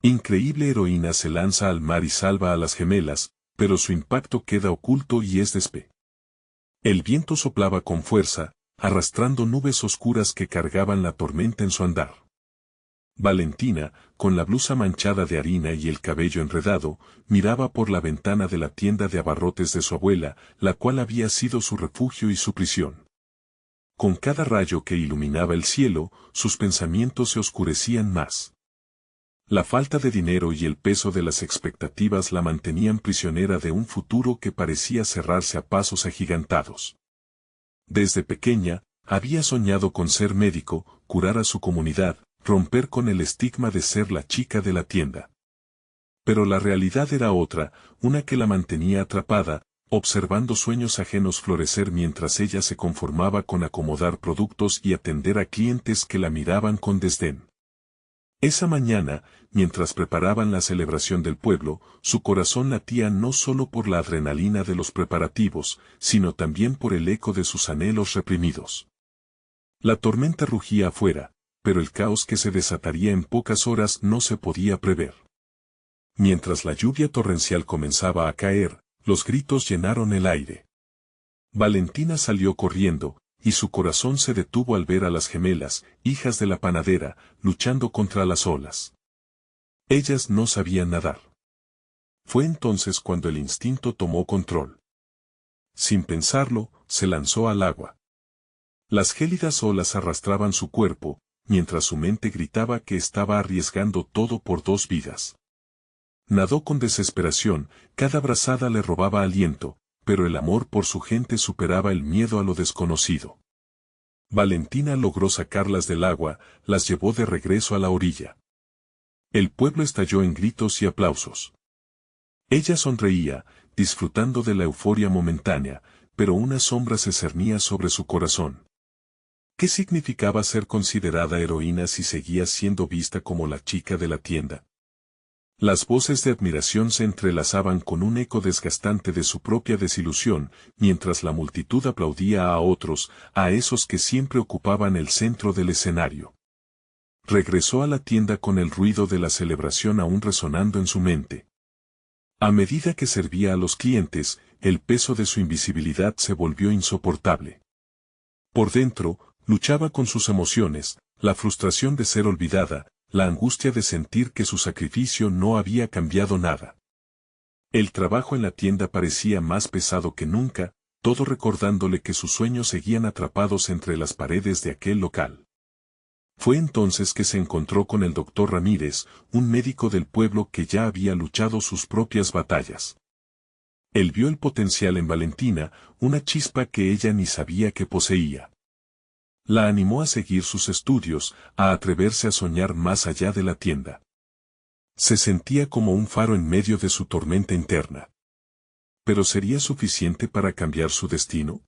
Increíble heroína se lanza al mar y salva a las gemelas, pero su impacto queda oculto y es despe. El viento soplaba con fuerza, arrastrando nubes oscuras que cargaban la tormenta en su andar. Valentina, con la blusa manchada de harina y el cabello enredado, miraba por la ventana de la tienda de abarrotes de su abuela, la cual había sido su refugio y su prisión. Con cada rayo que iluminaba el cielo, sus pensamientos se oscurecían más. La falta de dinero y el peso de las expectativas la mantenían prisionera de un futuro que parecía cerrarse a pasos agigantados. Desde pequeña, había soñado con ser médico, curar a su comunidad, romper con el estigma de ser la chica de la tienda. Pero la realidad era otra, una que la mantenía atrapada, observando sueños ajenos florecer mientras ella se conformaba con acomodar productos y atender a clientes que la miraban con desdén. Esa mañana, mientras preparaban la celebración del pueblo, su corazón latía no solo por la adrenalina de los preparativos, sino también por el eco de sus anhelos reprimidos. La tormenta rugía afuera, pero el caos que se desataría en pocas horas no se podía prever. Mientras la lluvia torrencial comenzaba a caer, los gritos llenaron el aire. Valentina salió corriendo, y su corazón se detuvo al ver a las gemelas, hijas de la panadera, luchando contra las olas. Ellas no sabían nadar. Fue entonces cuando el instinto tomó control. Sin pensarlo, se lanzó al agua. Las gélidas olas arrastraban su cuerpo, mientras su mente gritaba que estaba arriesgando todo por 2 vidas. Nadó con desesperación, cada brazada le robaba aliento, pero el amor por su gente superaba el miedo a lo desconocido. Valentina logró sacarlas del agua, las llevó de regreso a la orilla. El pueblo estalló en gritos y aplausos. Ella sonreía, disfrutando de la euforia momentánea, pero una sombra se cernía sobre su corazón. ¿Qué significaba ser considerada heroína si seguía siendo vista como la chica de la tienda? Las voces de admiración se entrelazaban con un eco desgastante de su propia desilusión, mientras la multitud aplaudía a otros, a esos que siempre ocupaban el centro del escenario. Regresó a la tienda con el ruido de la celebración aún resonando en su mente. A medida que servía a los clientes, el peso de su invisibilidad se volvió insoportable. Por dentro, luchaba con sus emociones, la frustración de ser olvidada, la angustia de sentir que su sacrificio no había cambiado nada. El trabajo en la tienda parecía más pesado que nunca, todo recordándole que sus sueños seguían atrapados entre las paredes de aquel local. Fue entonces que se encontró con el doctor Ramírez, un médico del pueblo que ya había luchado sus propias batallas. Él vio el potencial en Valentina, una chispa que ella ni sabía que poseía. La animó a seguir sus estudios, a atreverse a soñar más allá de la tienda. Se sentía como un faro en medio de su tormenta interna. ¿Pero sería suficiente para cambiar su destino?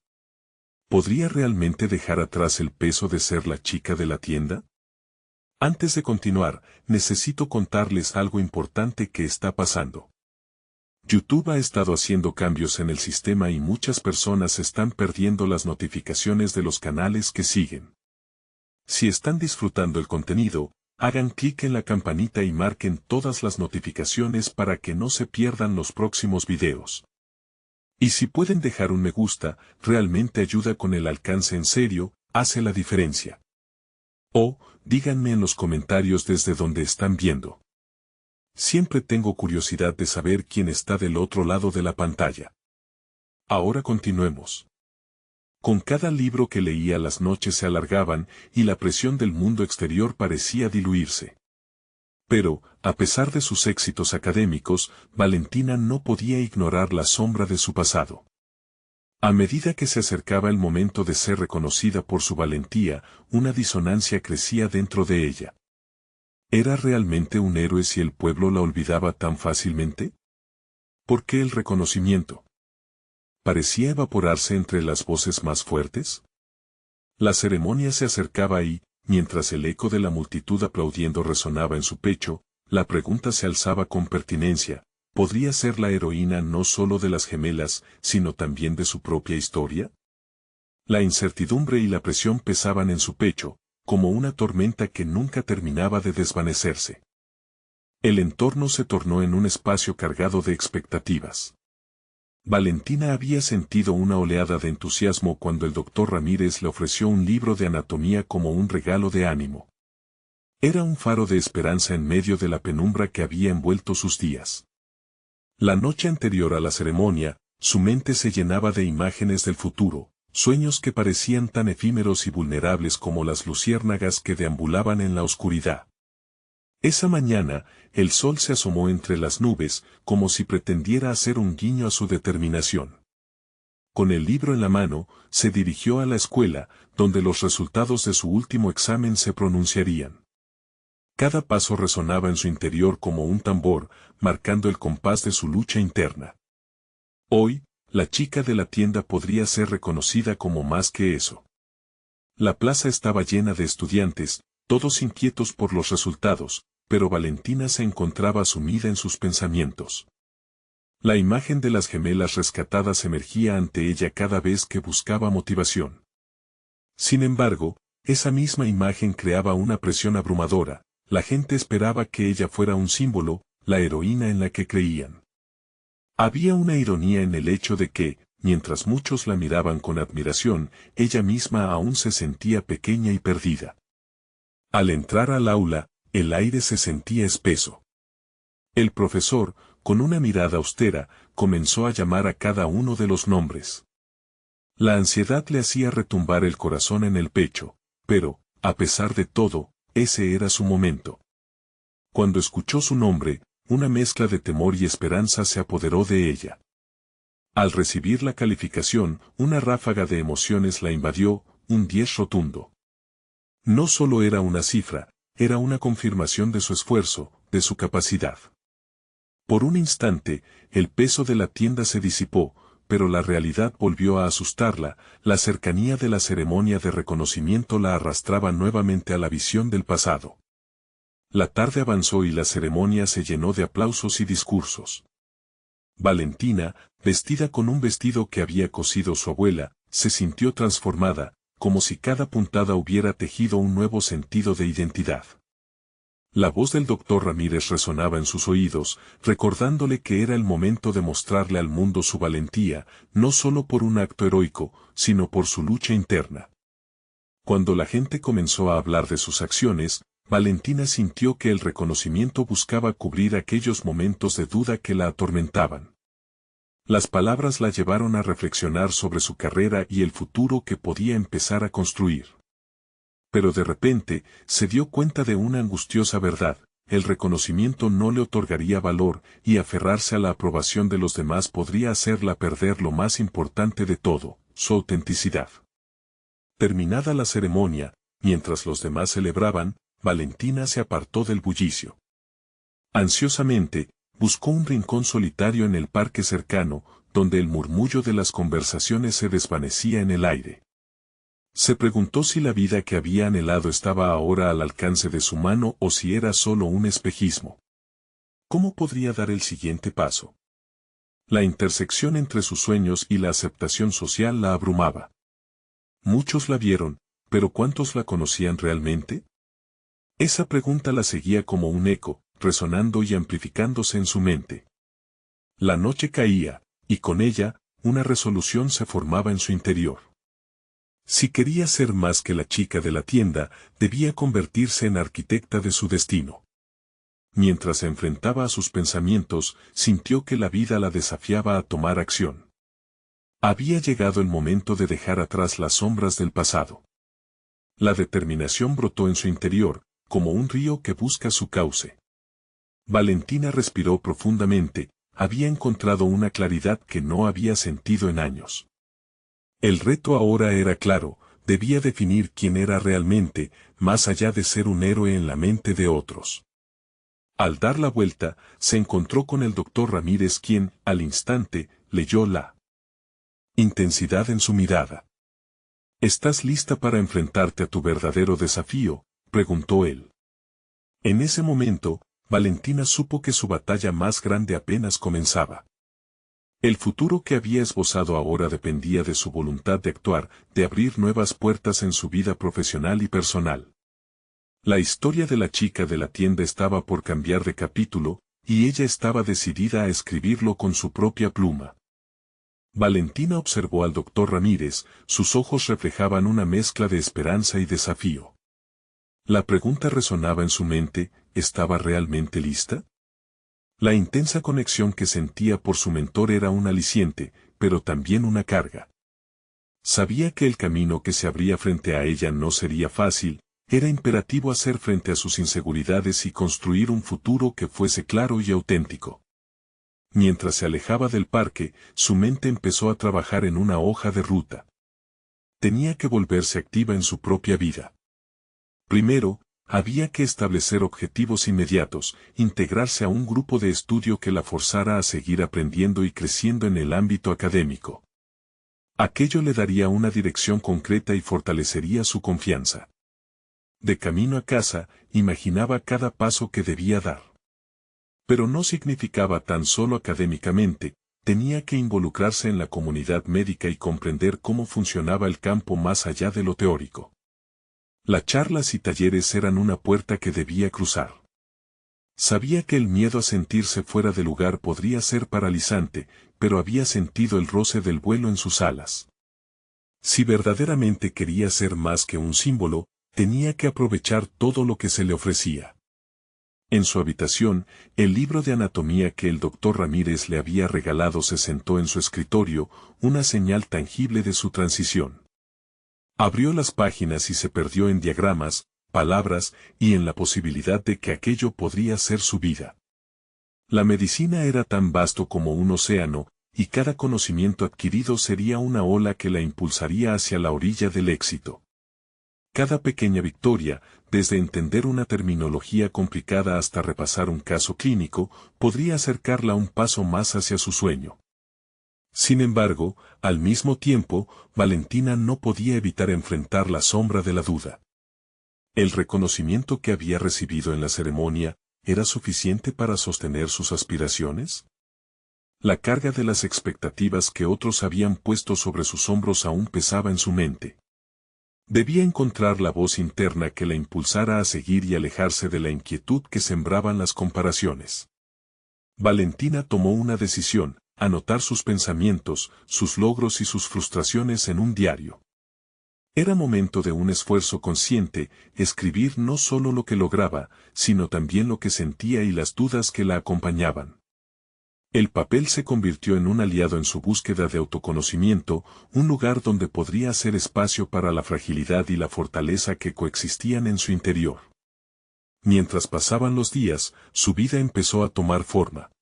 ¿Podría realmente dejar atrás el peso de ser la chica de la tienda? Antes de continuar, necesito contarles algo importante que está pasando. YouTube ha estado haciendo cambios en el sistema y muchas personas están perdiendo las notificaciones de los canales que siguen. Si están disfrutando el contenido, hagan clic en la campanita y marquen todas las notificaciones para que no se pierdan los próximos videos. Y si pueden dejar un me gusta, realmente ayuda con el alcance en serio, hace la diferencia. O, díganme en los comentarios desde donde están viendo. Siempre tengo curiosidad de saber quién está del otro lado de la pantalla. Ahora continuemos. Con cada libro que leía las noches se alargaban y la presión del mundo exterior parecía diluirse. Pero, a pesar de sus éxitos académicos, Valentina no podía ignorar la sombra de su pasado. A medida que se acercaba el momento de ser reconocida por su valentía, una disonancia crecía dentro de ella. ¿Era realmente un héroe si el pueblo la olvidaba tan fácilmente? ¿Por qué el reconocimiento parecía evaporarse entre las voces más fuertes? La ceremonia se acercaba y, mientras el eco de la multitud aplaudiendo resonaba en su pecho, la pregunta se alzaba con pertinencia: ¿podría ser la heroína no solo de las gemelas, sino también de su propia historia? La incertidumbre y la presión pesaban en su pecho, como una tormenta que nunca terminaba de desvanecerse. El entorno se tornó en un espacio cargado de expectativas. Valentina había sentido una oleada de entusiasmo cuando el doctor Ramírez le ofreció un libro de anatomía como un regalo de ánimo. Era un faro de esperanza en medio de la penumbra que había envuelto sus días. La noche anterior a la ceremonia, su mente se llenaba de imágenes del futuro, sueños que parecían tan efímeros y vulnerables como las luciérnagas que deambulaban en la oscuridad. Esa mañana, el sol se asomó entre las nubes, como si pretendiera hacer un guiño a su determinación. Con el libro en la mano, se dirigió a la escuela, donde los resultados de su último examen se pronunciarían. Cada paso resonaba en su interior como un tambor, marcando el compás de su lucha interna. Hoy, la chica de la tienda podría ser reconocida como más que eso. La plaza estaba llena de estudiantes, todos inquietos por los resultados, pero Valentina se encontraba sumida en sus pensamientos. La imagen de las gemelas rescatadas emergía ante ella cada vez que buscaba motivación. Sin embargo, esa misma imagen creaba una presión abrumadora. La gente esperaba que ella fuera un símbolo, la heroína en la que creían. Había una ironía en el hecho de que, mientras muchos la miraban con admiración, ella misma aún se sentía pequeña y perdida. Al entrar al aula, el aire se sentía espeso. El profesor, con una mirada austera, comenzó a llamar a cada uno de los nombres. La ansiedad le hacía retumbar el corazón en el pecho, pero, a pesar de todo, ese era su momento. Cuando escuchó su nombre, una mezcla de temor y esperanza se apoderó de ella. Al recibir la calificación, una ráfaga de emociones la invadió, un 10 rotundo. No solo era una cifra, era una confirmación de su esfuerzo, de su capacidad. Por un instante, el peso de la tienda se disipó, pero la realidad volvió a asustarla, la cercanía de la ceremonia de reconocimiento la arrastraba nuevamente a la visión del pasado. La tarde avanzó y la ceremonia se llenó de aplausos y discursos. Valentina, vestida con un vestido que había cosido su abuela, se sintió transformada, como si cada puntada hubiera tejido un nuevo sentido de identidad. La voz del doctor Ramírez resonaba en sus oídos, recordándole que era el momento de mostrarle al mundo su valentía, no solo por un acto heroico, sino por su lucha interna. Cuando la gente comenzó a hablar de sus acciones, Valentina sintió que el reconocimiento buscaba cubrir aquellos momentos de duda que la atormentaban. Las palabras la llevaron a reflexionar sobre su carrera y el futuro que podía empezar a construir. Pero de repente, se dio cuenta de una angustiosa verdad: el reconocimiento no le otorgaría valor, y aferrarse a la aprobación de los demás podría hacerla perder lo más importante de todo, su autenticidad. Terminada la ceremonia, mientras los demás celebraban, Valentina se apartó del bullicio. Ansiosamente, buscó un rincón solitario en el parque cercano, donde el murmullo de las conversaciones se desvanecía en el aire. Se preguntó si la vida que había anhelado estaba ahora al alcance de su mano o si era solo un espejismo. ¿Cómo podría dar el siguiente paso? La intersección entre sus sueños y la aceptación social la abrumaba. Muchos la vieron, pero ¿cuántos la conocían realmente? Esa pregunta la seguía como un eco, resonando y amplificándose en su mente. La noche caía, y con ella, una resolución se formaba en su interior. Si quería ser más que la chica de la tienda, debía convertirse en arquitecta de su destino. Mientras se enfrentaba a sus pensamientos, sintió que la vida la desafiaba a tomar acción. Había llegado el momento de dejar atrás las sombras del pasado. La determinación brotó en su interior, como un río que busca su cauce. Valentina respiró profundamente, había encontrado una claridad que no había sentido en años. El reto ahora era claro, debía definir quién era realmente, más allá de ser un héroe en la mente de otros. Al dar la vuelta, se encontró con el doctor Ramírez, quien, al instante, leyó la intensidad en su mirada. ¿Estás lista para enfrentarte a tu verdadero desafío?, preguntó él. En ese momento, Valentina supo que su batalla más grande apenas comenzaba. El futuro que había esbozado ahora dependía de su voluntad de actuar, de abrir nuevas puertas en su vida profesional y personal. La historia de la chica de la tienda estaba por cambiar de capítulo, y ella estaba decidida a escribirlo con su propia pluma. Valentina observó al doctor Ramírez, sus ojos reflejaban una mezcla de esperanza y desafío. La pregunta resonaba en su mente, ¿estaba realmente lista? La intensa conexión que sentía por su mentor era un aliciente, pero también una carga. Sabía que el camino que se abría frente a ella no sería fácil, era imperativo hacer frente a sus inseguridades y construir un futuro que fuese claro y auténtico. Mientras se alejaba del parque, su mente empezó a trabajar en una hoja de ruta. Tenía que volverse activa en su propia vida. Primero, había que establecer objetivos inmediatos, integrarse a un grupo de estudio que la forzara a seguir aprendiendo y creciendo en el ámbito académico. Aquello le daría una dirección concreta y fortalecería su confianza. De camino a casa, imaginaba cada paso que debía dar. Pero no significaba tan solo académicamente, tenía que involucrarse en la comunidad médica y comprender cómo funcionaba el campo más allá de lo teórico. Las charlas y talleres eran una puerta que debía cruzar. Sabía que el miedo a sentirse fuera de lugar podría ser paralizante, pero había sentido el roce del vuelo en sus alas. Si verdaderamente quería ser más que un símbolo, tenía que aprovechar todo lo que se le ofrecía. En su habitación, el libro de anatomía que el doctor Ramírez le había regalado se sentó en su escritorio, una señal tangible de su transición. Abrió las páginas y se perdió en diagramas, palabras y en la posibilidad de que aquello podría ser su vida. La medicina era tan vasto como un océano, y cada conocimiento adquirido sería una ola que la impulsaría hacia la orilla del éxito. Cada pequeña victoria, desde entender una terminología complicada hasta repasar un caso clínico, podría acercarla un paso más hacia su sueño. Sin embargo, al mismo tiempo, Valentina no podía evitar enfrentar la sombra de la duda. ¿El reconocimiento que había recibido en la ceremonia era suficiente para sostener sus aspiraciones? La carga de las expectativas que otros habían puesto sobre sus hombros aún pesaba en su mente. Debía encontrar la voz interna que la impulsara a seguir y alejarse de la inquietud que sembraban las comparaciones. Valentina tomó una decisión: anotar sus pensamientos, sus logros y sus frustraciones en un diario. Era momento de un esfuerzo consciente, escribir no solo lo que lograba, sino también lo que sentía y las dudas que la acompañaban. El papel se convirtió en un aliado en su búsqueda de autoconocimiento, un lugar donde podría hacer espacio para la fragilidad y la fortaleza que coexistían en su interior. Mientras pasaban los días, su vida empezó a tomar forma.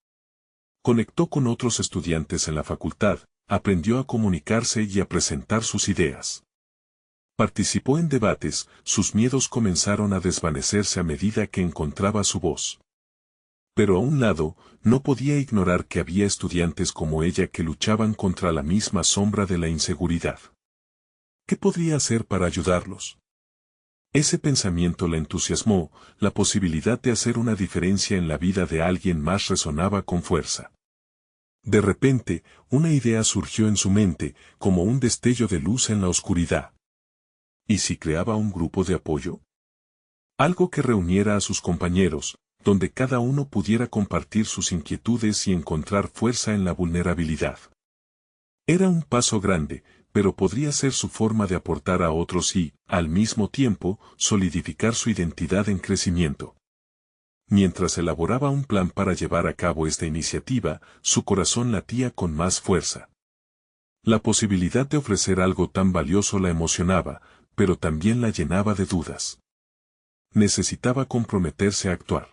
Conectó con otros estudiantes en la facultad, aprendió a comunicarse y a presentar sus ideas. Participó en debates, sus miedos comenzaron a desvanecerse a medida que encontraba su voz. Pero a un lado, no podía ignorar que había estudiantes como ella que luchaban contra la misma sombra de la inseguridad. ¿Qué podría hacer para ayudarlos? Ese pensamiento la entusiasmó, la posibilidad de hacer una diferencia en la vida de alguien más resonaba con fuerza. De repente, una idea surgió en su mente, como un destello de luz en la oscuridad. ¿Y si creaba un grupo de apoyo? Algo que reuniera a sus compañeros, donde cada uno pudiera compartir sus inquietudes y encontrar fuerza en la vulnerabilidad. Era un paso grande, pero podría ser su forma de aportar a otros y, al mismo tiempo, solidificar su identidad en crecimiento. Mientras elaboraba un plan para llevar a cabo esta iniciativa, su corazón latía con más fuerza. La posibilidad de ofrecer algo tan valioso la emocionaba, pero también la llenaba de dudas. Necesitaba comprometerse a actuar.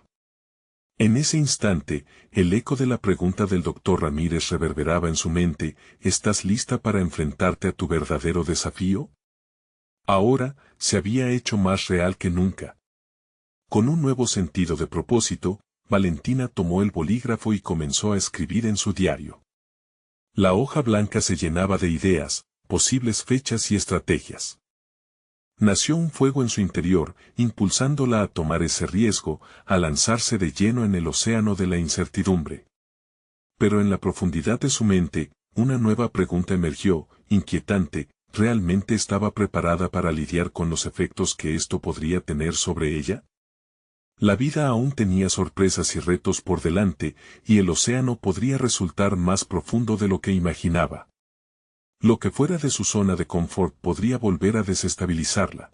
En ese instante, el eco de la pregunta del doctor Ramírez reverberaba en su mente: ¿estás lista para enfrentarte a tu verdadero desafío? Ahora, se había hecho más real que nunca. Con un nuevo sentido de propósito, Valentina tomó el bolígrafo y comenzó a escribir en su diario. La hoja blanca se llenaba de ideas, posibles fechas y estrategias. Nació un fuego en su interior, impulsándola a tomar ese riesgo, a lanzarse de lleno en el océano de la incertidumbre. Pero en la profundidad de su mente, una nueva pregunta emergió, inquietante: ¿realmente estaba preparada para lidiar con los efectos que esto podría tener sobre ella? La vida aún tenía sorpresas y retos por delante, y el océano podría resultar más profundo de lo que imaginaba. Lo que fuera de su zona de confort podría volver a desestabilizarla.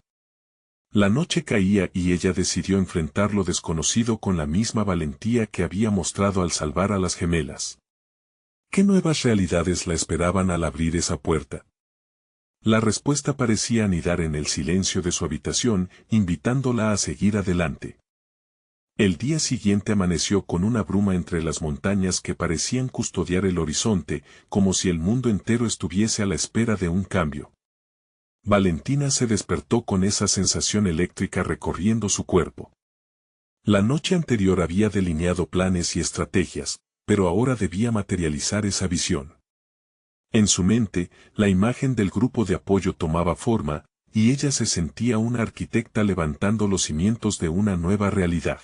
La noche caía y ella decidió enfrentar lo desconocido con la misma valentía que había mostrado al salvar a las gemelas. ¿Qué nuevas realidades la esperaban al abrir esa puerta? La respuesta parecía anidar en el silencio de su habitación, invitándola a seguir adelante. El día siguiente amaneció con una bruma entre las montañas que parecían custodiar el horizonte, como si el mundo entero estuviese a la espera de un cambio. Valentina se despertó con esa sensación eléctrica recorriendo su cuerpo. La noche anterior había delineado planes y estrategias, pero ahora debía materializar esa visión. En su mente, la imagen del grupo de apoyo tomaba forma, y ella se sentía una arquitecta levantando los cimientos de una nueva realidad.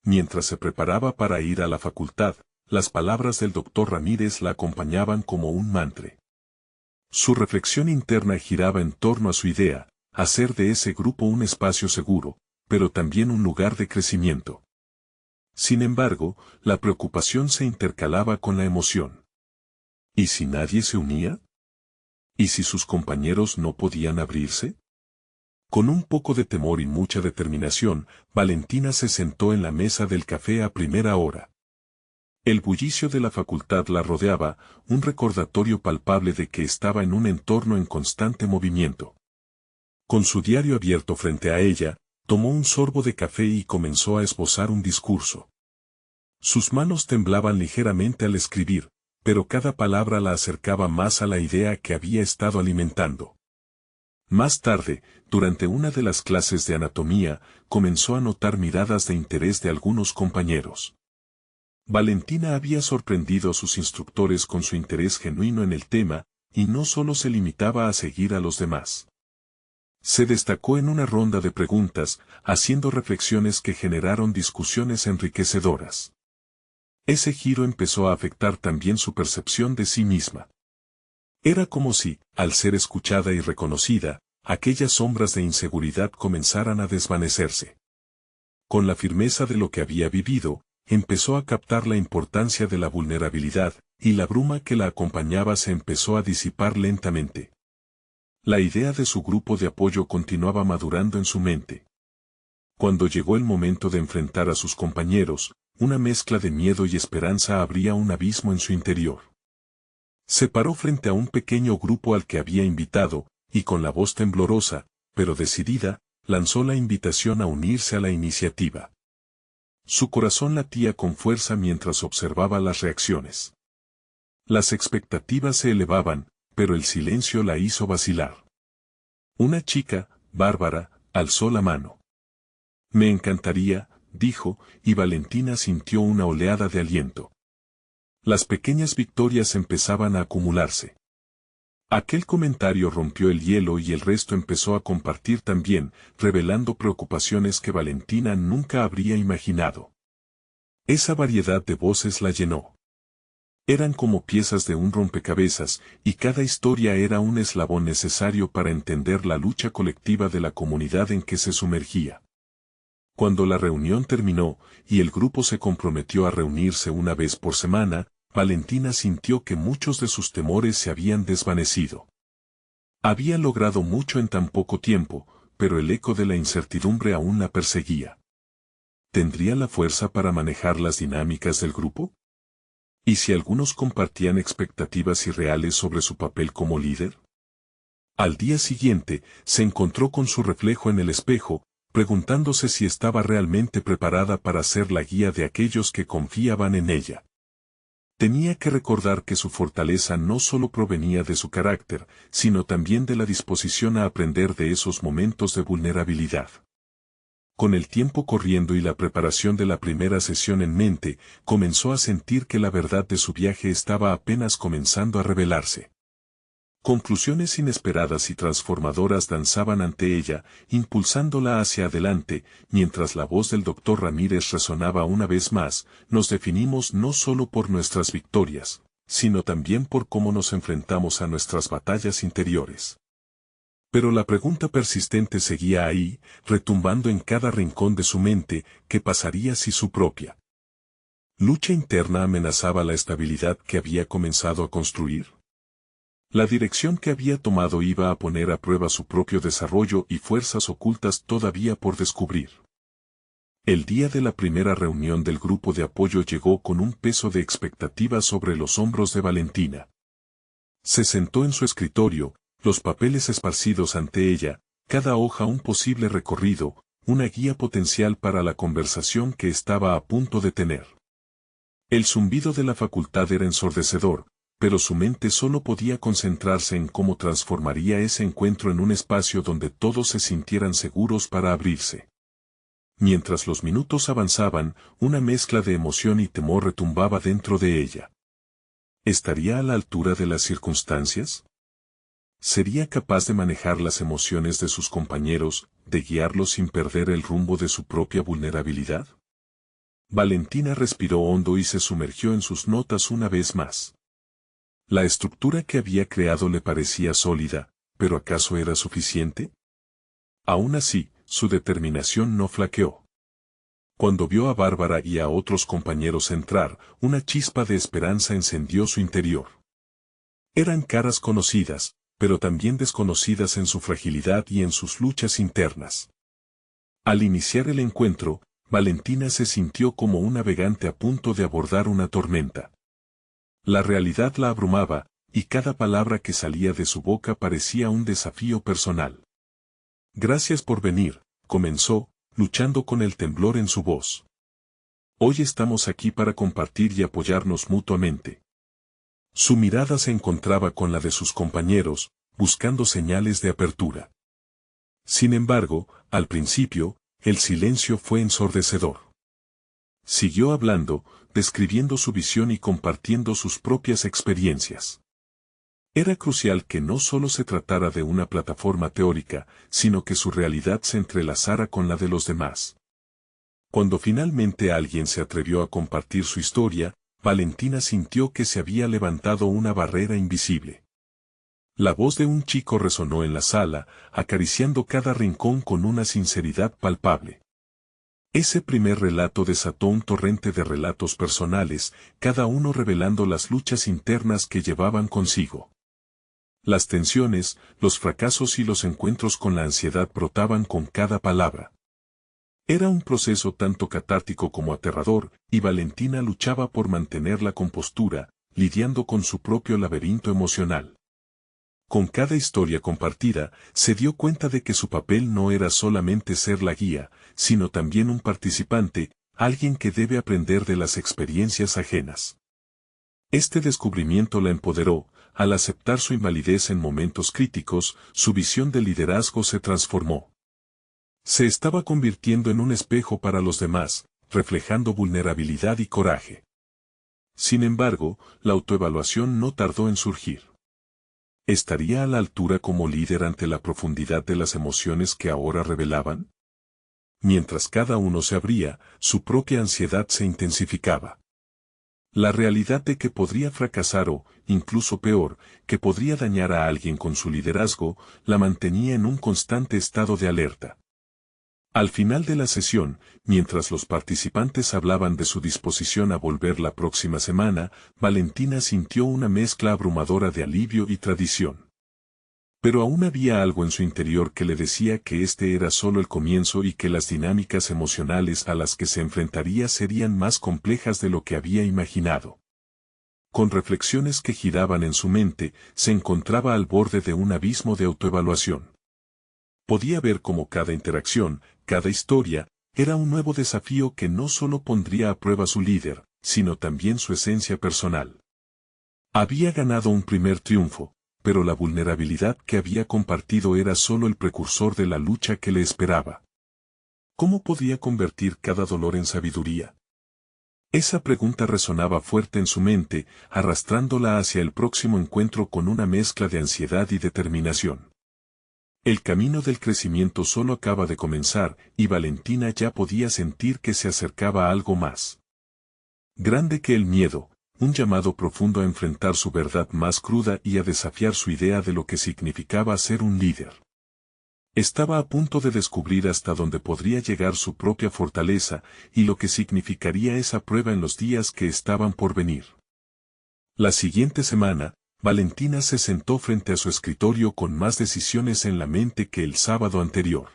Mientras se preparaba para ir a la facultad, las palabras del doctor Ramírez la acompañaban como un mantra. Su reflexión interna giraba en torno a su idea, hacer de ese grupo un espacio seguro, pero también un lugar de crecimiento. Sin embargo, la preocupación se intercalaba con la emoción. ¿Y si nadie se unía? ¿Y si sus compañeros no podían abrirse? Con un poco de temor y mucha determinación, Valentina se sentó en la mesa del café a primera hora. El bullicio de la facultad la rodeaba, un recordatorio palpable de que estaba en un entorno en constante movimiento. Con su diario abierto frente a ella, tomó un sorbo de café y comenzó a esbozar un discurso. Sus manos temblaban ligeramente al escribir, pero cada palabra la acercaba más a la idea que había estado alimentando. Más tarde, durante una de las clases de anatomía, comenzó a notar miradas de interés de algunos compañeros. Valentina había sorprendido a sus instructores con su interés genuino en el tema, y no solo se limitaba a seguir a los demás. Se destacó en una ronda de preguntas, haciendo reflexiones que generaron discusiones enriquecedoras. Ese giro empezó a afectar también su percepción de sí misma. Era como si, al ser escuchada y reconocida, aquellas sombras de inseguridad comenzaran a desvanecerse. Con la firmeza de lo que había vivido, empezó a captar la importancia de la vulnerabilidad, y la bruma que la acompañaba se empezó a disipar lentamente. La idea de su grupo de apoyo continuaba madurando en su mente. Cuando llegó el momento de enfrentar a sus compañeros, una mezcla de miedo y esperanza abría un abismo en su interior. Se paró frente a un pequeño grupo al que había invitado, y con la voz temblorosa, pero decidida, lanzó la invitación a unirse a la iniciativa. Su corazón latía con fuerza mientras observaba las reacciones. Las expectativas se elevaban, pero el silencio la hizo vacilar. Una chica, Bárbara, alzó la mano. Me encantaría, dijo, y Valentina sintió una oleada de aliento. Las pequeñas victorias empezaban a acumularse. Aquel comentario rompió el hielo y el resto empezó a compartir también, revelando preocupaciones que Valentina nunca habría imaginado. Esa variedad de voces la llenó. Eran como piezas de un rompecabezas, y cada historia era un eslabón necesario para entender la lucha colectiva de la comunidad en que se sumergía. Cuando la reunión terminó, y el grupo se comprometió a reunirse una vez por semana, Valentina sintió que muchos de sus temores se habían desvanecido. Había logrado mucho en tan poco tiempo, pero el eco de la incertidumbre aún la perseguía. ¿Tendría la fuerza para manejar las dinámicas del grupo? ¿Y si algunos compartían expectativas irreales sobre su papel como líder? Al día siguiente, se encontró con su reflejo en el espejo, preguntándose si estaba realmente preparada para ser la guía de aquellos que confiaban en ella. Tenía que recordar que su fortaleza no solo provenía de su carácter, sino también de la disposición a aprender de esos momentos de vulnerabilidad. Con el tiempo corriendo y la preparación de la primera sesión en mente, comenzó a sentir que la verdad de su viaje estaba apenas comenzando a revelarse. Conclusiones inesperadas y transformadoras danzaban ante ella, impulsándola hacia adelante, mientras la voz del doctor Ramírez resonaba una vez más: nos definimos no solo por nuestras victorias, sino también por cómo nos enfrentamos a nuestras batallas interiores. Pero la pregunta persistente seguía ahí, retumbando en cada rincón de su mente: ¿qué pasaría si su propia lucha interna amenazaba la estabilidad que había comenzado a construir? La dirección que había tomado iba a poner a prueba su propio desarrollo y fuerzas ocultas todavía por descubrir. El día de la primera reunión del grupo de apoyo llegó con un peso de expectativa sobre los hombros de Valentina. Se sentó en su escritorio, los papeles esparcidos ante ella, cada hoja un posible recorrido, una guía potencial para la conversación que estaba a punto de tener. El zumbido de la facultad era ensordecedor, pero su mente solo podía concentrarse en cómo transformaría ese encuentro en un espacio donde todos se sintieran seguros para abrirse. Mientras los minutos avanzaban, una mezcla de emoción y temor retumbaba dentro de ella. ¿Estaría a la altura de las circunstancias? ¿Sería capaz de manejar las emociones de sus compañeros, de guiarlos sin perder el rumbo de su propia vulnerabilidad? Valentina respiró hondo y se sumergió en sus notas una vez más. La estructura que había creado le parecía sólida, pero ¿acaso era suficiente? Aún así, su determinación no flaqueó. Cuando vio a Bárbara y a otros compañeros entrar, una chispa de esperanza encendió su interior. Eran caras conocidas, pero también desconocidas en su fragilidad y en sus luchas internas. Al iniciar el encuentro, Valentina se sintió como un navegante a punto de abordar una tormenta. La realidad la abrumaba, y cada palabra que salía de su boca parecía un desafío personal. Gracias por venir, comenzó, luchando con el temblor en su voz. Hoy estamos aquí para compartir y apoyarnos mutuamente. Su mirada se encontraba con la de sus compañeros, buscando señales de apertura. Sin embargo, al principio, el silencio fue ensordecedor. Siguió hablando, describiendo su visión y compartiendo sus propias experiencias. Era crucial que no solo se tratara de una plataforma teórica, sino que su realidad se entrelazara con la de los demás. Cuando finalmente alguien se atrevió a compartir su historia, Valentina sintió que se había levantado una barrera invisible. La voz de un chico resonó en la sala, acariciando cada rincón con una sinceridad palpable. Ese primer relato desató un torrente de relatos personales, cada uno revelando las luchas internas que llevaban consigo. Las tensiones, los fracasos y los encuentros con la ansiedad brotaban con cada palabra. Era un proceso tanto catártico como aterrador, y Valentina luchaba por mantener la compostura, lidiando con su propio laberinto emocional. Con cada historia compartida, se dio cuenta de que su papel no era solamente ser la guía, sino también un participante, alguien que debe aprender de las experiencias ajenas. Este descubrimiento la empoderó. Al aceptar su invalidez en momentos críticos, su visión de liderazgo se transformó. Se estaba convirtiendo en un espejo para los demás, reflejando vulnerabilidad y coraje. Sin embargo, la autoevaluación no tardó en surgir. ¿Estaría a la altura como líder ante la profundidad de las emociones que ahora revelaban? Mientras cada uno se abría, su propia ansiedad se intensificaba. La realidad de que podría fracasar o, incluso peor, que podría dañar a alguien con su liderazgo, la mantenía en un constante estado de alerta. Al final de la sesión, mientras los participantes hablaban de su disposición a volver la próxima semana, Valentina sintió una mezcla abrumadora de alivio y tradición. Pero aún había algo en su interior que le decía que este era solo el comienzo y que las dinámicas emocionales a las que se enfrentaría serían más complejas de lo que había imaginado. Con reflexiones que giraban en su mente, se encontraba al borde de un abismo de autoevaluación. Podía ver cómo cada interacción, cada historia, era un nuevo desafío que no solo pondría a prueba su líder, sino también su esencia personal. Había ganado un primer triunfo, pero la vulnerabilidad que había compartido era solo el precursor de la lucha que le esperaba. ¿Cómo podía convertir cada dolor en sabiduría? Esa pregunta resonaba fuerte en su mente, arrastrándola hacia el próximo encuentro con una mezcla de ansiedad y determinación. El camino del crecimiento solo acaba de comenzar, y Valentina ya podía sentir que se acercaba a algo más grande que el miedo, un llamado profundo a enfrentar su verdad más cruda y a desafiar su idea de lo que significaba ser un líder. Estaba a punto de descubrir hasta dónde podría llegar su propia fortaleza y lo que significaría esa prueba en los días que estaban por venir. La siguiente semana, Valentina se sentó frente a su escritorio con más decisiones en la mente que el sábado anterior.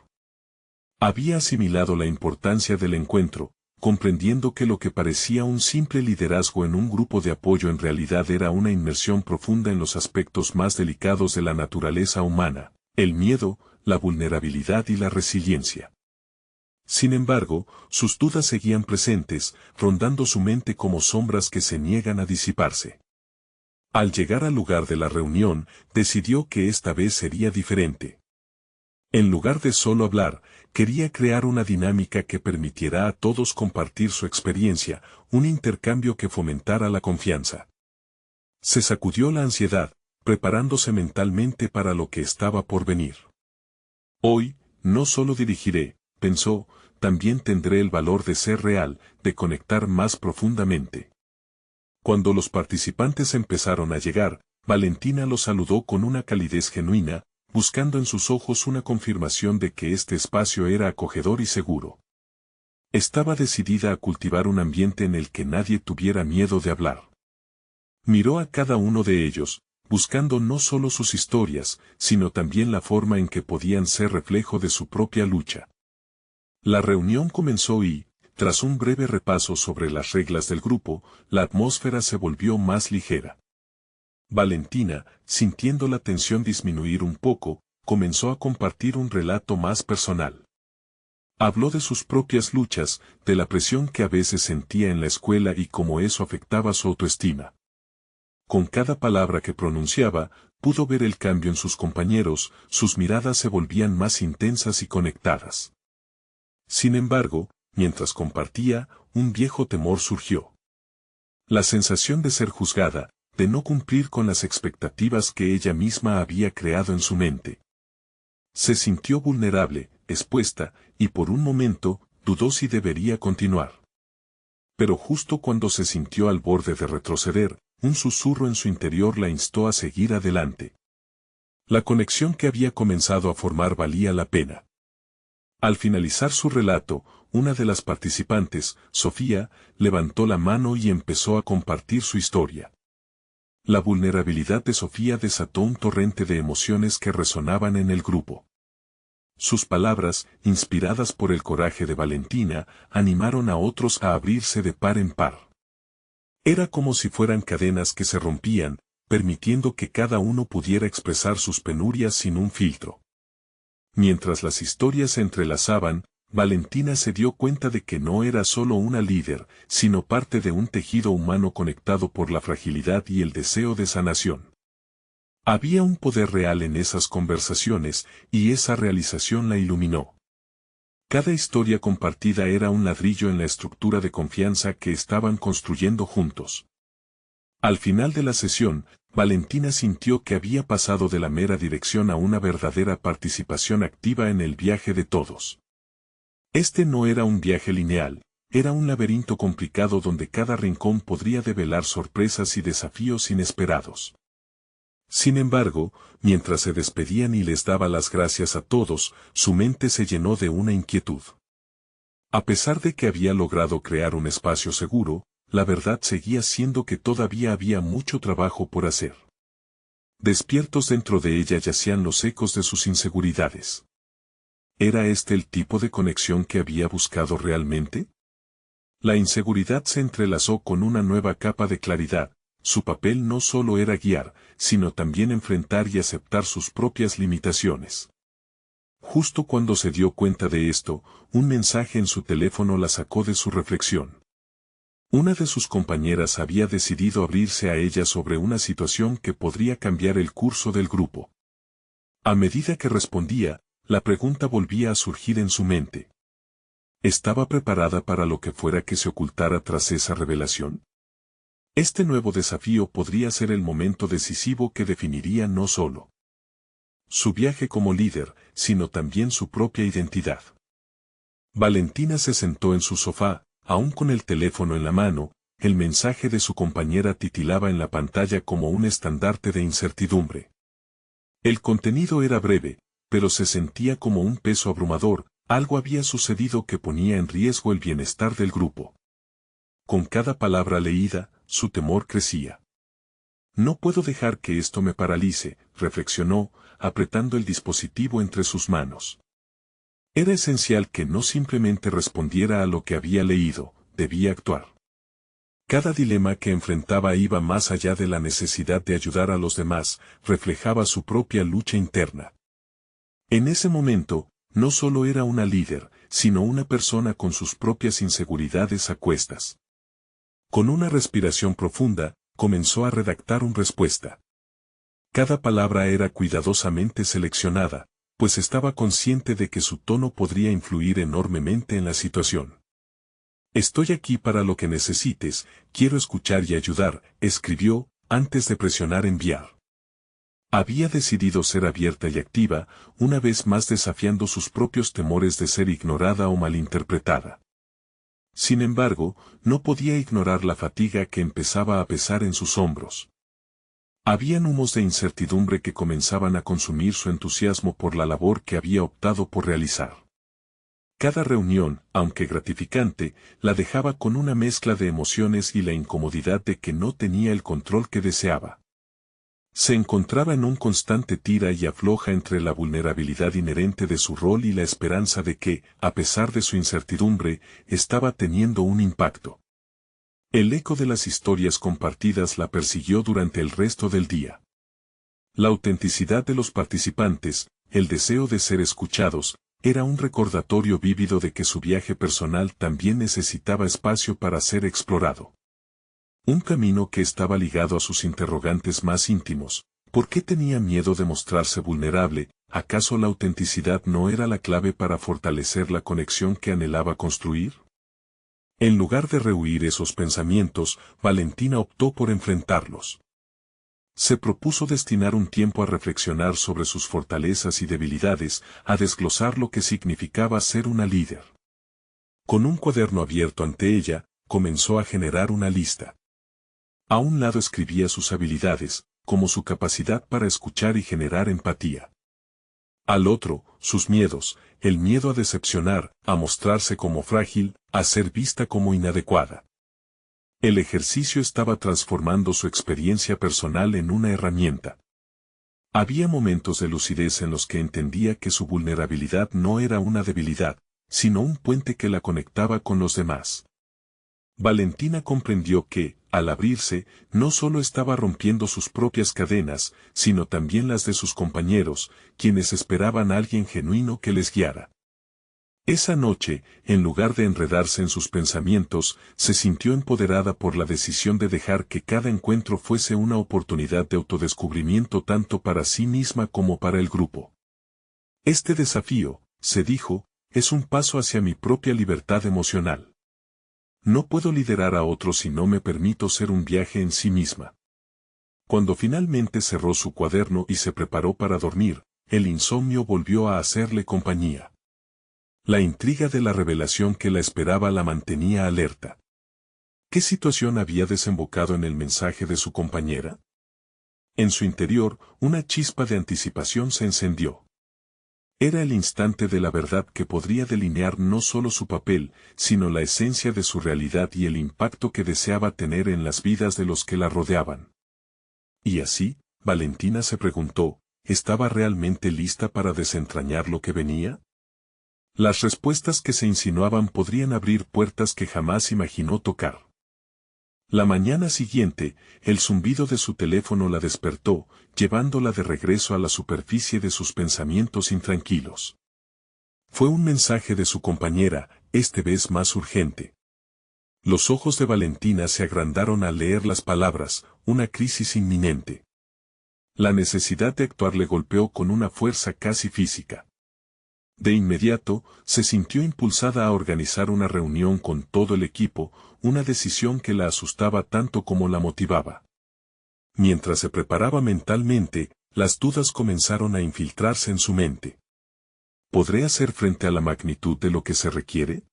Había asimilado la importancia del encuentro, comprendiendo que lo que parecía un simple liderazgo en un grupo de apoyo en realidad era una inmersión profunda en los aspectos más delicados de la naturaleza humana, el miedo, la vulnerabilidad y la resiliencia. Sin embargo, sus dudas seguían presentes, rondando su mente como sombras que se niegan a disiparse. Al llegar al lugar de la reunión, decidió que esta vez sería diferente. En lugar de solo hablar, quería crear una dinámica que permitiera a todos compartir su experiencia, un intercambio que fomentara la confianza. Se sacudió la ansiedad, preparándose mentalmente para lo que estaba por venir. Hoy, no solo dirigiré, pensó, también tendré el valor de ser real, de conectar más profundamente. Cuando los participantes empezaron a llegar, Valentina los saludó con una calidez genuina, buscando en sus ojos una confirmación de que este espacio era acogedor y seguro. Estaba decidida a cultivar un ambiente en el que nadie tuviera miedo de hablar. Miró a cada uno de ellos, buscando no solo sus historias, sino también la forma en que podían ser reflejo de su propia lucha. La reunión comenzó y, tras un breve repaso sobre las reglas del grupo, la atmósfera se volvió más ligera. Valentina, sintiendo la tensión disminuir un poco, comenzó a compartir un relato más personal. Habló de sus propias luchas, de la presión que a veces sentía en la escuela y cómo eso afectaba su autoestima. Con cada palabra que pronunciaba, pudo ver el cambio en sus compañeros, sus miradas se volvían más intensas y conectadas. Sin embargo, mientras compartía, un viejo temor surgió. La sensación de ser juzgada, de no cumplir con las expectativas que ella misma había creado en su mente. Se sintió vulnerable, expuesta, y por un momento, dudó si debería continuar. Pero justo cuando se sintió al borde de retroceder, un susurro en su interior la instó a seguir adelante. La conexión que había comenzado a formar valía la pena. Al finalizar su relato, una de las participantes, Sofía, levantó la mano y empezó a compartir su historia. La vulnerabilidad de Sofía desató un torrente de emociones que resonaban en el grupo. Sus palabras, inspiradas por el coraje de Valentina, animaron a otros a abrirse de par en par. Era como si fueran cadenas que se rompían, permitiendo que cada uno pudiera expresar sus penurias sin un filtro. Mientras las historias se entrelazaban, Valentina se dio cuenta de que no era solo una líder, sino parte de un tejido humano conectado por la fragilidad y el deseo de sanación. Había un poder real en esas conversaciones, y esa realización la iluminó. Cada historia compartida era un ladrillo en la estructura de confianza que estaban construyendo juntos. Al final de la sesión, Valentina sintió que había pasado de la mera dirección a una verdadera participación activa en el viaje de todos. Este no era un viaje lineal, era un laberinto complicado donde cada rincón podría develar sorpresas y desafíos inesperados. Sin embargo, mientras se despedían y les daba las gracias a todos, su mente se llenó de una inquietud. A pesar de que había logrado crear un espacio seguro, la verdad seguía siendo que todavía había mucho trabajo por hacer. Despiertos dentro de ella yacían los ecos de sus inseguridades. ¿Era este el tipo de conexión que había buscado realmente? La inseguridad se entrelazó con una nueva capa de claridad. Su papel no solo era guiar, sino también enfrentar y aceptar sus propias limitaciones. Justo cuando se dio cuenta de esto, un mensaje en su teléfono la sacó de su reflexión. Una de sus compañeras había decidido abrirse a ella sobre una situación que podría cambiar el curso del grupo. A medida que respondía, la pregunta volvía a surgir en su mente. ¿Estaba preparada para lo que fuera que se ocultara tras esa revelación? Este nuevo desafío podría ser el momento decisivo que definiría no solo su viaje como líder, sino también su propia identidad. Valentina se sentó en su sofá, aún con el teléfono en la mano, el mensaje de su compañera titilaba en la pantalla como un estandarte de incertidumbre. El contenido era breve, pero se sentía como un peso abrumador, algo había sucedido que ponía en riesgo el bienestar del grupo. Con cada palabra leída, su temor crecía. No puedo dejar que esto me paralice, reflexionó, apretando el dispositivo entre sus manos. Era esencial que no simplemente respondiera a lo que había leído, debía actuar. Cada dilema que enfrentaba iba más allá de la necesidad de ayudar a los demás, reflejaba su propia lucha interna. En ese momento, no solo era una líder, sino una persona con sus propias inseguridades a cuestas. Con una respiración profunda, comenzó a redactar una respuesta. Cada palabra era cuidadosamente seleccionada, pues estaba consciente de que su tono podría influir enormemente en la situación. Estoy aquí para lo que necesites, quiero escuchar y ayudar, escribió, antes de presionar enviar. Había decidido ser abierta y activa, una vez más desafiando sus propios temores de ser ignorada o malinterpretada. Sin embargo, no podía ignorar la fatiga que empezaba a pesar en sus hombros. Habían humos de incertidumbre que comenzaban a consumir su entusiasmo por la labor que había optado por realizar. Cada reunión, aunque gratificante, la dejaba con una mezcla de emociones y la incomodidad de que no tenía el control que deseaba. Se encontraba en un constante tira y afloja entre la vulnerabilidad inherente de su rol y la esperanza de que, a pesar de su incertidumbre, estaba teniendo un impacto. El eco de las historias compartidas la persiguió durante el resto del día. La autenticidad de los participantes, el deseo de ser escuchados, era un recordatorio vívido de que su viaje personal también necesitaba espacio para ser explorado. Un camino que estaba ligado a sus interrogantes más íntimos. ¿Por qué tenía miedo de mostrarse vulnerable? ¿Acaso la autenticidad no era la clave para fortalecer la conexión que anhelaba construir? En lugar de rehuir esos pensamientos, Valentina optó por enfrentarlos. Se propuso destinar un tiempo a reflexionar sobre sus fortalezas y debilidades, a desglosar lo que significaba ser una líder. Con un cuaderno abierto ante ella, comenzó a generar una lista. A un lado escribía sus habilidades, como su capacidad para escuchar y generar empatía. Al otro, sus miedos, el miedo a decepcionar, a mostrarse como frágil, a ser vista como inadecuada. El ejercicio estaba transformando su experiencia personal en una herramienta. Había momentos de lucidez en los que entendía que su vulnerabilidad no era una debilidad, sino un puente que la conectaba con los demás. Valentina comprendió que, al abrirse, no solo estaba rompiendo sus propias cadenas, sino también las de sus compañeros, quienes esperaban a alguien genuino que les guiara. Esa noche, en lugar de enredarse en sus pensamientos, se sintió empoderada por la decisión de dejar que cada encuentro fuese una oportunidad de autodescubrimiento tanto para sí misma como para el grupo. Este desafío, se dijo, es un paso hacia mi propia libertad emocional. No puedo liderar a otros si no me permito ser un viaje en sí misma. Cuando finalmente cerró su cuaderno y se preparó para dormir, el insomnio volvió a hacerle compañía. La intriga de la revelación que la esperaba la mantenía alerta. ¿Qué situación había desembocado en el mensaje de su compañera? En su interior, una chispa de anticipación se encendió. Era el instante de la verdad que podría delinear no solo su papel, sino la esencia de su realidad y el impacto que deseaba tener en las vidas de los que la rodeaban. Y así, Valentina se preguntó, ¿estaba realmente lista para desentrañar lo que venía? Las respuestas que se insinuaban podrían abrir puertas que jamás imaginó tocar. La mañana siguiente, el zumbido de su teléfono la despertó, llevándola de regreso a la superficie de sus pensamientos intranquilos. Fue un mensaje de su compañera, esta vez más urgente. Los ojos de Valentina se agrandaron al leer las palabras, una crisis inminente. La necesidad de actuar le golpeó con una fuerza casi física. De inmediato, se sintió impulsada a organizar una reunión con todo el equipo, una decisión que la asustaba tanto como la motivaba. Mientras se preparaba mentalmente, las dudas comenzaron a infiltrarse en su mente. ¿Podré hacer frente a la magnitud de lo que se requiere?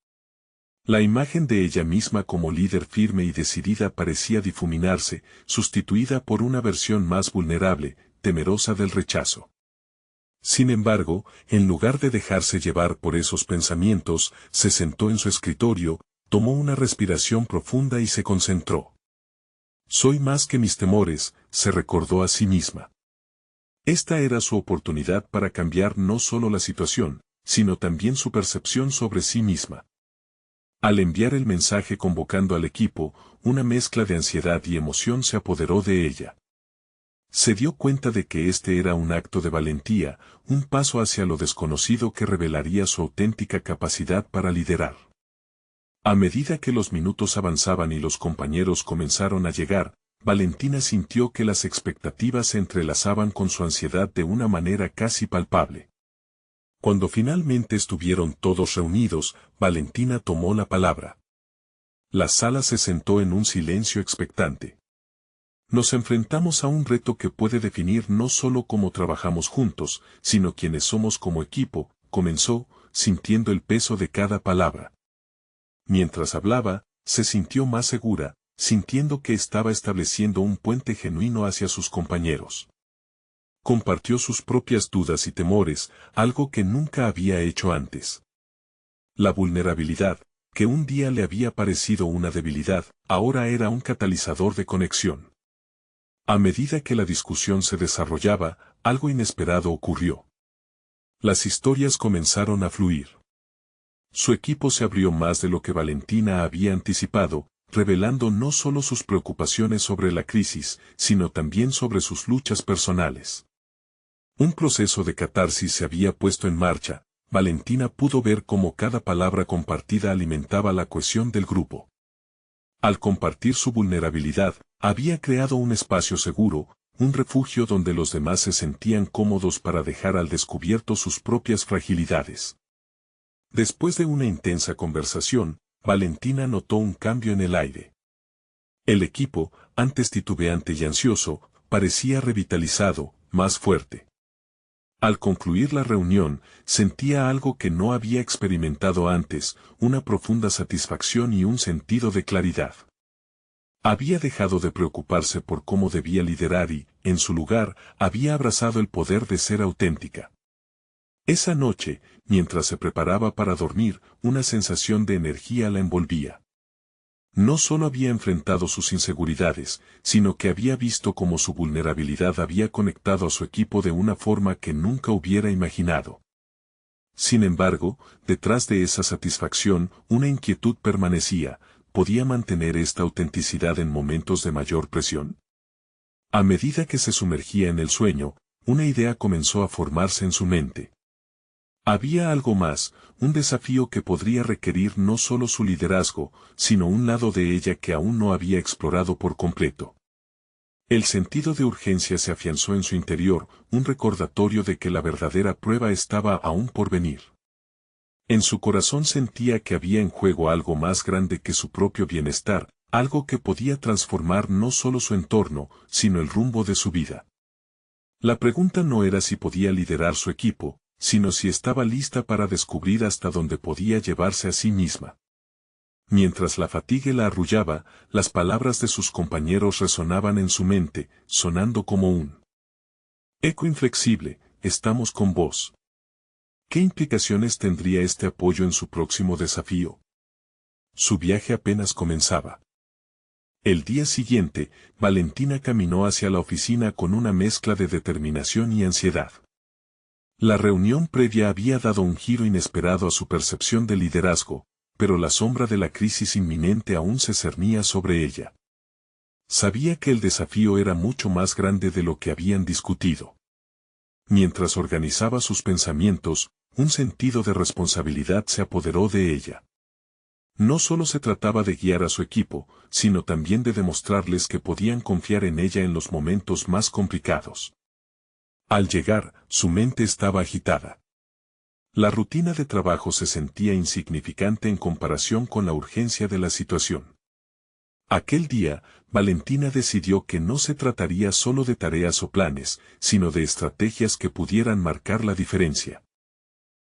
La imagen de ella misma como líder firme y decidida parecía difuminarse, sustituida por una versión más vulnerable, temerosa del rechazo. Sin embargo, en lugar de dejarse llevar por esos pensamientos, se sentó en su escritorio, tomó una respiración profunda y se concentró. Soy más que mis temores, se recordó a sí misma. Esta era su oportunidad para cambiar no solo la situación, sino también su percepción sobre sí misma. Al enviar el mensaje convocando al equipo, una mezcla de ansiedad y emoción se apoderó de ella. Se dio cuenta de que este era un acto de valentía, un paso hacia lo desconocido que revelaría su auténtica capacidad para liderar. A medida que los minutos avanzaban y los compañeros comenzaron a llegar, Valentina sintió que las expectativas se entrelazaban con su ansiedad de una manera casi palpable. Cuando finalmente estuvieron todos reunidos, Valentina tomó la palabra. La sala se sentó en un silencio expectante. Nos enfrentamos a un reto que puede definir no solo cómo trabajamos juntos, sino quiénes somos como equipo, comenzó, sintiendo el peso de cada palabra. Mientras hablaba, se sintió más segura, sintiendo que estaba estableciendo un puente genuino hacia sus compañeros. Compartió sus propias dudas y temores, algo que nunca había hecho antes. La vulnerabilidad, que un día le había parecido una debilidad, ahora era un catalizador de conexión. A medida que la discusión se desarrollaba, algo inesperado ocurrió. Las historias comenzaron a fluir. Su equipo se abrió más de lo que Valentina había anticipado, revelando no solo sus preocupaciones sobre la crisis, sino también sobre sus luchas personales. Un proceso de catarsis se había puesto en marcha. Valentina pudo ver cómo cada palabra compartida alimentaba la cohesión del grupo. Al compartir su vulnerabilidad, había creado un espacio seguro, un refugio donde los demás se sentían cómodos para dejar al descubierto sus propias fragilidades. Después de una intensa conversación, Valentina notó un cambio en el aire. El equipo, antes titubeante y ansioso, parecía revitalizado, más fuerte. Al concluir la reunión, sentía algo que no había experimentado antes, una profunda satisfacción y un sentido de claridad. Había dejado de preocuparse por cómo debía liderar y, en su lugar, había abrazado el poder de ser auténtica. Esa noche, mientras se preparaba para dormir, una sensación de energía la envolvía. No solo había enfrentado sus inseguridades, sino que había visto cómo su vulnerabilidad había conectado a su equipo de una forma que nunca hubiera imaginado. Sin embargo, detrás de esa satisfacción, una inquietud permanecía. ¿Podía mantener esta autenticidad en momentos de mayor presión? A medida que se sumergía en el sueño, una idea comenzó a formarse en su mente. Había algo más, un desafío que podría requerir no solo su liderazgo, sino un lado de ella que aún no había explorado por completo. El sentido de urgencia se afianzó en su interior, un recordatorio de que la verdadera prueba estaba aún por venir. En su corazón sentía que había en juego algo más grande que su propio bienestar, algo que podía transformar no solo su entorno, sino el rumbo de su vida. La pregunta no era si podía liderar su equipo, sino si estaba lista para descubrir hasta dónde podía llevarse a sí misma. Mientras la fatiga la arrullaba, las palabras de sus compañeros resonaban en su mente, sonando como un eco inflexible: estamos con vos. ¿Qué implicaciones tendría este apoyo en su próximo desafío? Su viaje apenas comenzaba. El día siguiente, Valentina caminó hacia la oficina con una mezcla de determinación y ansiedad. La reunión previa había dado un giro inesperado a su percepción de liderazgo, pero la sombra de la crisis inminente aún se cernía sobre ella. Sabía que el desafío era mucho más grande de lo que habían discutido. Mientras organizaba sus pensamientos, un sentido de responsabilidad se apoderó de ella. No solo se trataba de guiar a su equipo, sino también de demostrarles que podían confiar en ella en los momentos más complicados. Al llegar, su mente estaba agitada. La rutina de trabajo se sentía insignificante en comparación con la urgencia de la situación. Aquel día, Valentina decidió que no se trataría solo de tareas o planes, sino de estrategias que pudieran marcar la diferencia.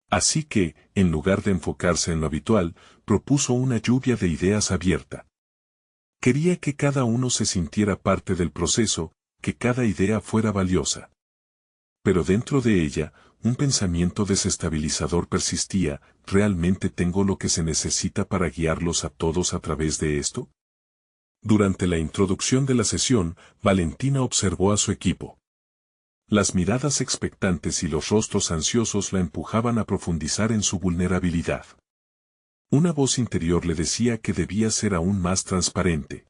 Así que, en lugar de enfocarse en lo habitual, propuso una lluvia de ideas abierta. Quería que cada uno se sintiera parte del proceso, que cada idea fuera valiosa. Pero dentro de ella, un pensamiento desestabilizador persistía: ¿realmente tengo lo que se necesita para guiarlos a todos a través de esto? Durante la introducción de la sesión, Valentina observó a su equipo. Las miradas expectantes y los rostros ansiosos la empujaban a profundizar en su vulnerabilidad. Una voz interior le decía que debía ser aún más transparente.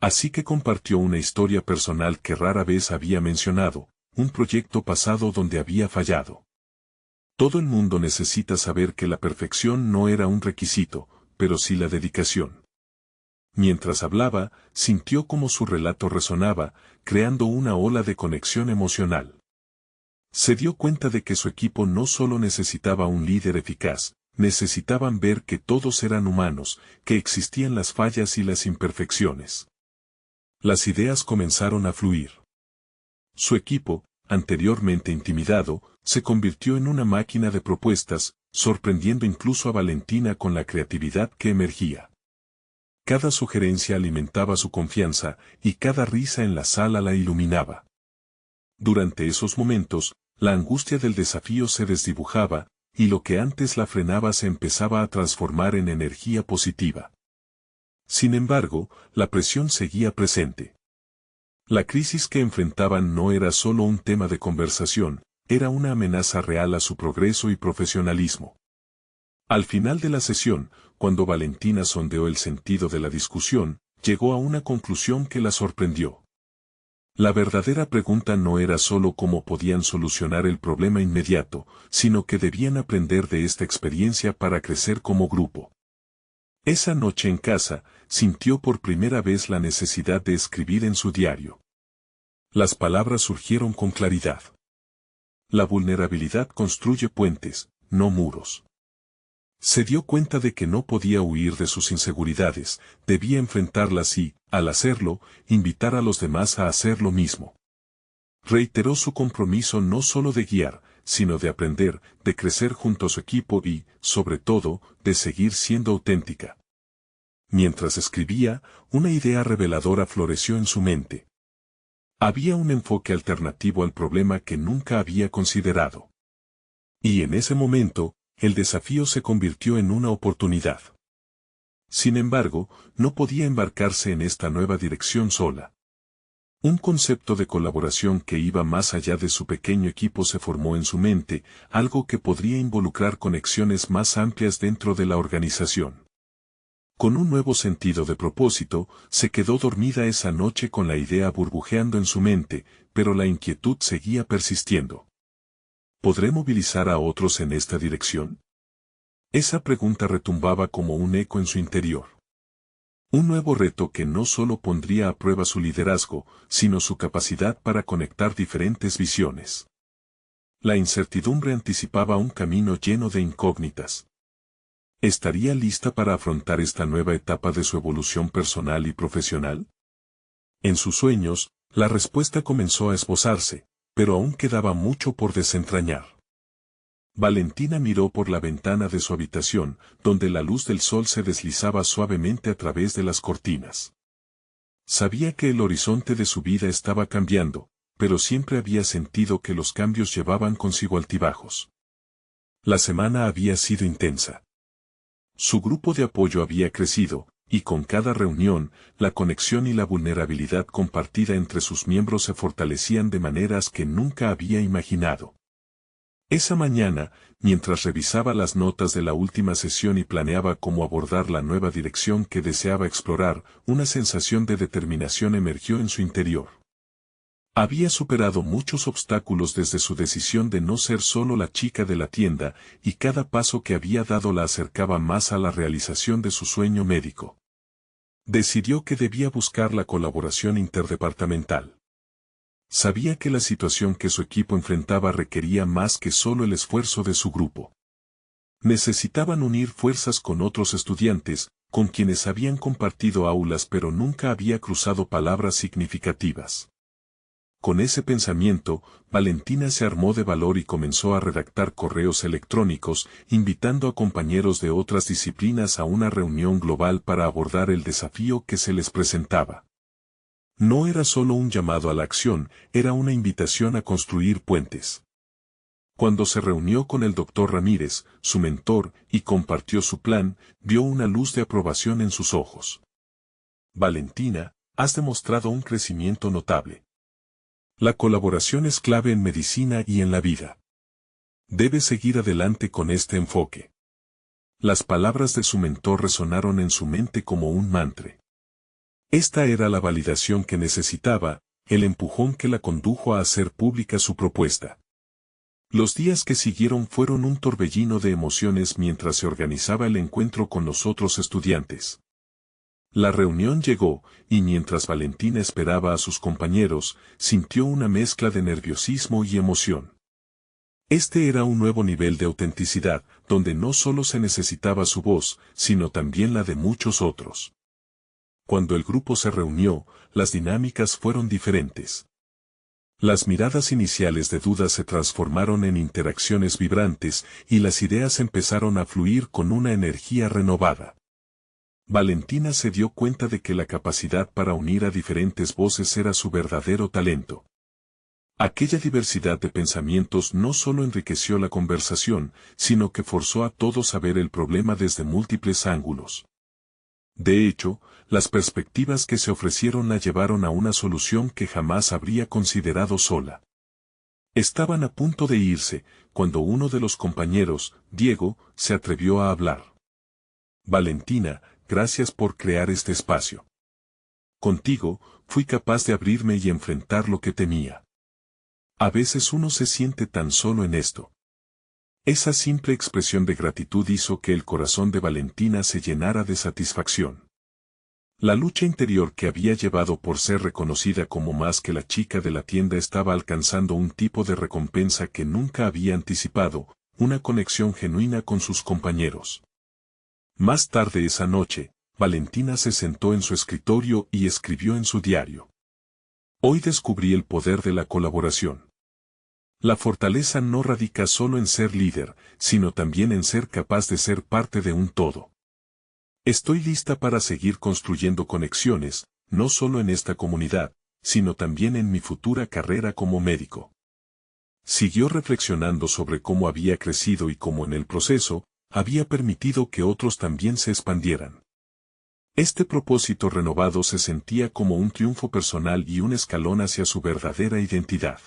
Así que compartió una historia personal que rara vez había mencionado, un proyecto pasado donde había fallado. Todo el mundo necesita saber que la perfección no era un requisito, pero sí la dedicación. Mientras hablaba, sintió como su relato resonaba, creando una ola de conexión emocional. Se dio cuenta de que su equipo no solo necesitaba un líder eficaz, necesitaban ver que todos eran humanos, que existían las fallas y las imperfecciones. Las ideas comenzaron a fluir. Su equipo, anteriormente intimidado, se convirtió en una máquina de propuestas, sorprendiendo incluso a Valentina con la creatividad que emergía. Cada sugerencia alimentaba su confianza, y cada risa en la sala la iluminaba. Durante esos momentos, la angustia del desafío se desdibujaba, y lo que antes la frenaba se empezaba a transformar en energía positiva. Sin embargo, la presión seguía presente. La crisis que enfrentaban no era solo un tema de conversación, era una amenaza real a su progreso y profesionalismo. Al final de la sesión, cuando Valentina sondeó el sentido de la discusión, llegó a una conclusión que la sorprendió. La verdadera pregunta no era solo cómo podían solucionar el problema inmediato, sino que debían aprender de esta experiencia para crecer como grupo. Esa noche en casa, sintió por primera vez la necesidad de escribir en su diario. Las palabras surgieron con claridad. La vulnerabilidad construye puentes, no muros. Se dio cuenta de que no podía huir de sus inseguridades, debía enfrentarlas y, al hacerlo, invitar a los demás a hacer lo mismo. Reiteró su compromiso no solo de guiar, sino de aprender, de crecer junto a su equipo y, sobre todo, de seguir siendo auténtica. Mientras escribía, una idea reveladora floreció en su mente. Había un enfoque alternativo al problema que nunca había considerado. Y en ese momento, el desafío se convirtió en una oportunidad. Sin embargo, no podía embarcarse en esta nueva dirección sola. Un concepto de colaboración que iba más allá de su pequeño equipo se formó en su mente, algo que podría involucrar conexiones más amplias dentro de la organización. Con un nuevo sentido de propósito, se quedó dormida esa noche con la idea burbujeando en su mente, pero la inquietud seguía persistiendo. ¿Podré movilizar a otros en esta dirección? Esa pregunta retumbaba como un eco en su interior. Un nuevo reto que no solo pondría a prueba su liderazgo, sino su capacidad para conectar diferentes visiones. La incertidumbre anticipaba un camino lleno de incógnitas. ¿Estaría lista para afrontar esta nueva etapa de su evolución personal y profesional? En sus sueños, la respuesta comenzó a esbozarse, pero aún quedaba mucho por desentrañar. Valentina miró por la ventana de su habitación, donde la luz del sol se deslizaba suavemente a través de las cortinas. Sabía que el horizonte de su vida estaba cambiando, pero siempre había sentido que los cambios llevaban consigo altibajos. La semana había sido intensa. Su grupo de apoyo había crecido, y con cada reunión, la conexión y la vulnerabilidad compartida entre sus miembros se fortalecían de maneras que nunca había imaginado. Esa mañana, mientras revisaba las notas de la última sesión y planeaba cómo abordar la nueva dirección que deseaba explorar, una sensación de determinación emergió en su interior. Había superado muchos obstáculos desde su decisión de no ser solo la chica de la tienda, y cada paso que había dado la acercaba más a la realización de su sueño médico. Decidió que debía buscar la colaboración interdepartamental. Sabía que la situación que su equipo enfrentaba requería más que solo el esfuerzo de su grupo. Necesitaban unir fuerzas con otros estudiantes, con quienes habían compartido aulas pero nunca había cruzado palabras significativas. Con ese pensamiento, Valentina se armó de valor y comenzó a redactar correos electrónicos, invitando a compañeros de otras disciplinas a una reunión global para abordar el desafío que se les presentaba. No era solo un llamado a la acción, era una invitación a construir puentes. Cuando se reunió con el doctor Ramírez, su mentor, y compartió su plan, vio una luz de aprobación en sus ojos. Valentina, has demostrado un crecimiento notable. La colaboración es clave en medicina y en la vida. Debes seguir adelante con este enfoque. Las palabras de su mentor resonaron en su mente como un mantra. Esta era la validación que necesitaba, el empujón que la condujo a hacer pública su propuesta. Los días que siguieron fueron un torbellino de emociones mientras se organizaba el encuentro con los otros estudiantes. La reunión llegó, y mientras Valentina esperaba a sus compañeros, sintió una mezcla de nerviosismo y emoción. Este era un nuevo nivel de autenticidad, donde no solo se necesitaba su voz, sino también la de muchos otros. Cuando el grupo se reunió, las dinámicas fueron diferentes. Las miradas iniciales de duda se transformaron en interacciones vibrantes, y las ideas empezaron a fluir con una energía renovada. Valentina se dio cuenta de que la capacidad para unir a diferentes voces era su verdadero talento. Aquella diversidad de pensamientos no solo enriqueció la conversación, sino que forzó a todos a ver el problema desde múltiples ángulos. De hecho, las perspectivas que se ofrecieron la llevaron a una solución que jamás habría considerado sola. Estaban a punto de irse, cuando uno de los compañeros, Diego, se atrevió a hablar. Valentina, gracias por crear este espacio. Contigo, fui capaz de abrirme y enfrentar lo que temía. A veces uno se siente tan solo en esto. Esa simple expresión de gratitud hizo que el corazón de Valentina se llenara de satisfacción. La lucha interior que había llevado por ser reconocida como más que la chica de la tienda estaba alcanzando un tipo de recompensa que nunca había anticipado, una conexión genuina con sus compañeros. Más tarde esa noche, Valentina se sentó en su escritorio y escribió en su diario. Hoy descubrí el poder de la colaboración. La fortaleza no radica solo en ser líder, sino también en ser capaz de ser parte de un todo. Estoy lista para seguir construyendo conexiones, no solo en esta comunidad, sino también en mi futura carrera como médico. Siguió reflexionando sobre cómo había crecido y cómo en el proceso, había permitido que otros también se expandieran. Este propósito renovado se sentía como un triunfo personal y un escalón hacia su verdadera identidad.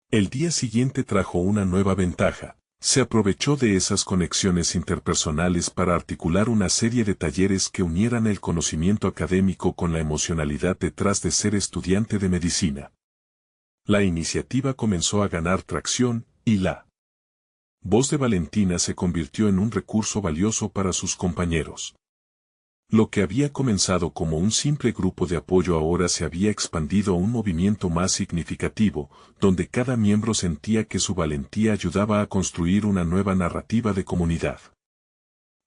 El día siguiente trajo una nueva ventaja. Se aprovechó de esas conexiones interpersonales para articular una serie de talleres que unieran el conocimiento académico con la emocionalidad detrás de ser estudiante de medicina. La iniciativa comenzó a ganar tracción, y la voz de Valentina se convirtió en un recurso valioso para sus compañeros. Lo que había comenzado como un simple grupo de apoyo ahora se había expandido a un movimiento más significativo, donde cada miembro sentía que su valentía ayudaba a construir una nueva narrativa de comunidad.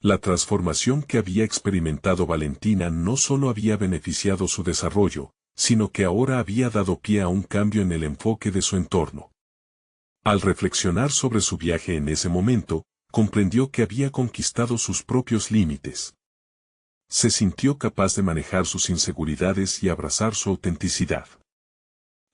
La transformación que había experimentado Valentina no solo había beneficiado su desarrollo, sino que ahora había dado pie a un cambio en el enfoque de su entorno. Al reflexionar sobre su viaje en ese momento, comprendió que había conquistado sus propios límites. Se sintió capaz de manejar sus inseguridades y abrazar su autenticidad.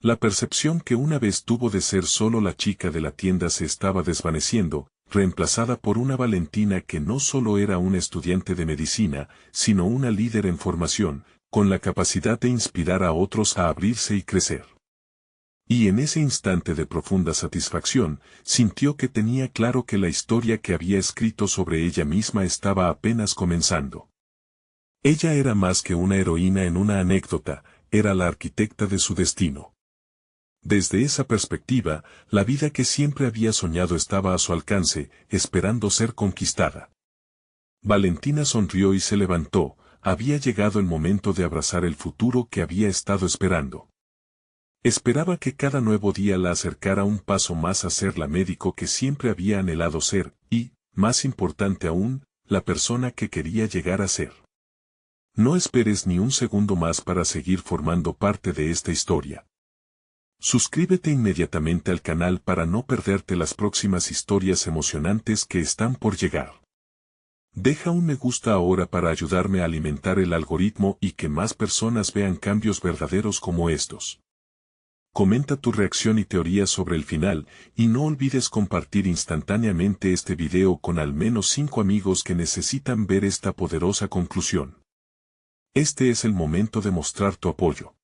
La percepción que una vez tuvo de ser solo la chica de la tienda se estaba desvaneciendo, reemplazada por una Valentina que no solo era una estudiante de medicina, sino una líder en formación, con la capacidad de inspirar a otros a abrirse y crecer. Y en ese instante de profunda satisfacción, sintió que tenía claro que la historia que había escrito sobre ella misma estaba apenas comenzando. Ella era más que una heroína en una anécdota, era la arquitecta de su destino. Desde esa perspectiva, la vida que siempre había soñado estaba a su alcance, esperando ser conquistada. Valentina sonrió y se levantó, había llegado el momento de abrazar el futuro que había estado esperando. Esperaba que cada nuevo día la acercara un paso más a ser la médico que siempre había anhelado ser, y, más importante aún, la persona que quería llegar a ser. No esperes ni un segundo más para seguir formando parte de esta historia. Suscríbete inmediatamente al canal para no perderte las próximas historias emocionantes que están por llegar. Deja un me gusta ahora para ayudarme a alimentar el algoritmo y que más personas vean cambios verdaderos como estos. Comenta tu reacción y teoría sobre el final, y no olvides compartir instantáneamente este video con al menos 5 amigos que necesitan ver esta poderosa conclusión. Este es el momento de mostrar tu apoyo.